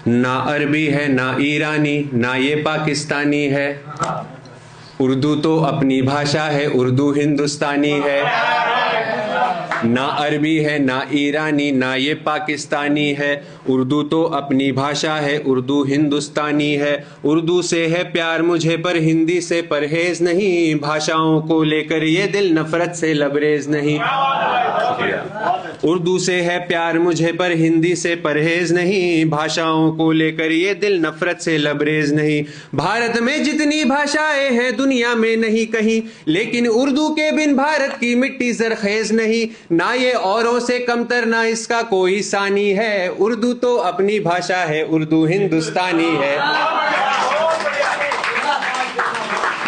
ना अरबी है ना ईरानी ना ये पाकिस्तानी है, उर्दू तो अपनी भाषा है, उर्दू हिंदुस्तानी है। ना अरबी है ना ईरानी ना ये पाकिस्तानी है, उर्दू तो अपनी भाषा है, उर्दू हिंदुस्तानी है। उर्दू से है प्यार मुझे पर हिंदी से परहेज नहीं, भाषाओं को लेकर ये दिल नफरत से लबरेज नहीं। उर्दू से है प्यार मुझे पर हिंदी से परहेज नहीं, भाषाओं को लेकर ये दिल नफरत से लबरेज नहीं। भारत में जितनी भाषाएं हैं दुनिया में नहीं कहीं, लेकिन उर्दू के बिन भारत की मिट्टी जरखेज नहीं। ना ये औरों से कमतर ना इसका कोई सानी है, उर्दू तो अपनी भाषा है, उर्दू हिंदुस्तानी है।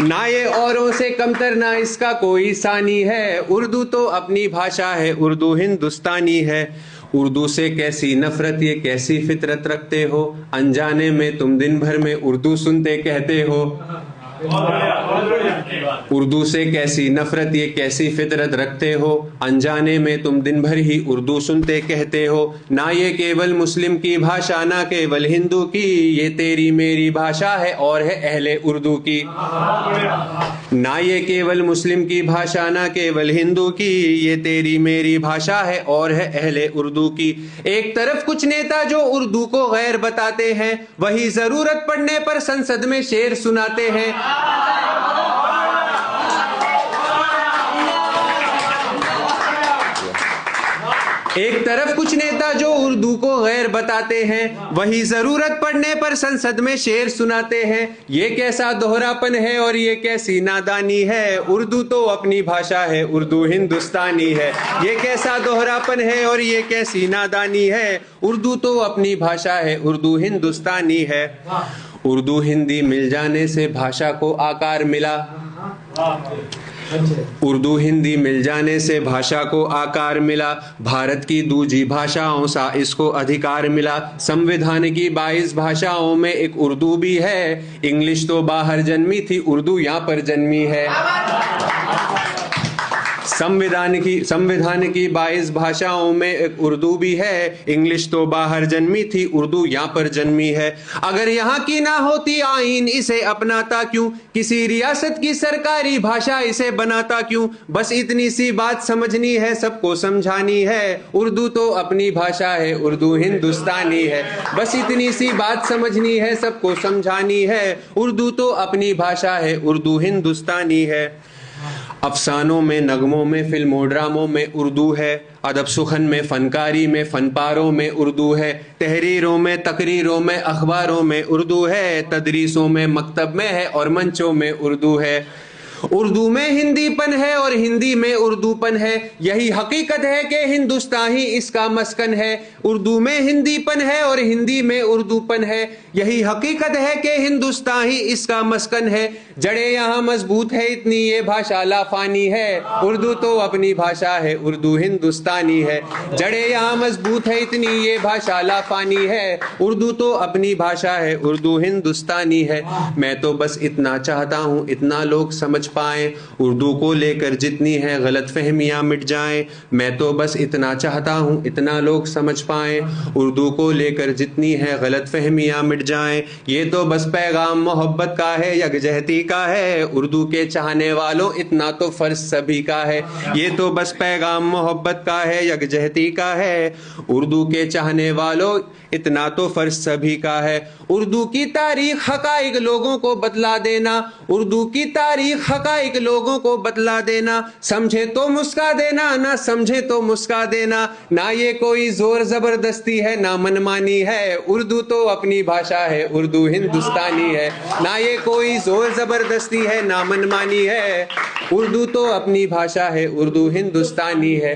ना ये औरों से कमतर ना इसका कोई सानी है, उर्दू तो अपनी भाषा है, उर्दू हिंदुस्तानी है। उर्दू से कैसी नफरत ये कैसी फितरत रखते हो, अनजाने में तुम दिन भर में उर्दू सुनते कहते हो। उर्दू से कैसी नफरत ये कैसी फितरत रखते हो, अनजाने में तुम दिन भर ही उर्दू सुनते कहते हो। ना ये केवल मुस्लिम की भाषा ना केवल हिंदू की, ये तेरी मेरी भाषा है और है अहले उर्दू की। ना ये केवल मुस्लिम की भाषा ना केवल हिंदू की, ये तेरी मेरी भाषा है और है अहले उर्दू की। एक तरफ कुछ नेता जो उर्दू को गैर बताते हैं, वही जरूरत पड़ने पर संसद में शेर सुनाते हैं। एक तरफ कुछ नेता जो उर्दू को गैर बताते हैं, वही जरूरत पड़ने पर संसद में शेर सुनाते हैं। ये कैसा दोहरापन है और ये कैसी नादानी है, उर्दू तो अपनी भाषा है, उर्दू हिंदुस्तानी है। ये कैसा दोहरापन है और ये कैसी नादानी है, उर्दू तो अपनी भाषा है, उर्दू हिंदुस्तानी है। उर्दू हिंदी मिल जाने से भाषा को आकार मिला, उर्दू हिंदी मिल जाने से भाषा को आकार मिला। भारत की दूजी भाषाओं सा इसको अधिकार मिला। संविधान की 22 भाषाओं में एक उर्दू भी है, इंग्लिश तो बाहर जन्मी थी, उर्दू यहाँ पर जन्मी है। संविधान की 22 भाषाओं में एक उर्दू भी है, इंग्लिश तो बाहर जन्मी थी, उर्दू यहाँ पर जन्मी है। अगर यहाँ की ना होती आईन इसे अपनाता क्यों, किसी रियासत की सरकारी भाषा इसे बनाता क्यों। बस इतनी सी बात समझनी है, सबको समझानी है, उर्दू तो अपनी भाषा है, उर्दू हिंदुस्तानी है। बस इतनी सी बात समझनी है, सबको समझानी है, उर्दू तो अपनी भाषा है, उर्दू हिंदुस्तानी है। अफसानों में नगमों में फिल्मों ड्रामों में उर्दू है, अदब सुखन में फनकारी में फनपारों में उर्दू है। तहरीरों में तकरीरों में अखबारों में उर्दू है, तदरीसों में मकतब में है और मंचों में उर्दू है। उर्दू में हिंदीपन है और हिंदी में उर्दूपन है, यही हकीकत है कि हिंदुस्तान ही इसका मस्कन है। उर्दू में हिंदीपन है और हिंदी में उर्दूपन है, यही हकीकत है कि हिंदुस्तान ही इसका मस्कन है। जड़े यहाँ मजबूत है इतनी ये भाषा लाफानी है, उर्दू तो अपनी भाषा है, उर्दू हिंदुस्तानी है। जड़े यहाँ मजबूत है इतनी ये भाषा लाफानी है, उर्दू तो अपनी भाषा है, उर्दू हिंदुस्तानी है। मैं तो बस इतना चाहता हूँ इतना लोग समझ पाए, उर्दू को लेकर जितनी है गलतफहमियां मिट जाएं। मैं तो बस इतना चाहता हूँ इतना लोग समझ पाए, उर्दू को लेकर जितनी है गलतफहमियां मिट जाएं। ये तो बस पैगाम मोहब्बत का है, यकजहती का है, उर्दू के चाहने वालों इतना तो फर्ज सभी का है। ये तो बस पैगाम मोहब्बत का है, यकजहती का है, उर्दू के चाहने वालों इतना तो फर्ज सभी का है। उर्दू की तारीख हकाइक लोगों को बतला देना, उर्दू की तारीख हकाइक लोगों को बतला देना। समझे तो मुस्का देना, ना समझे तो मुस्का देना। ना ये कोई जोर जबरदस्ती है ना मनमानी है, उर्दू तो अपनी भाषा है, उर्दू हिंदुस्तानी है। ना ये कोई जोर जबरदस्ती है ना मनमानी है, उर्दू तो अपनी भाषा है, उर्दू हिंदुस्तानी है।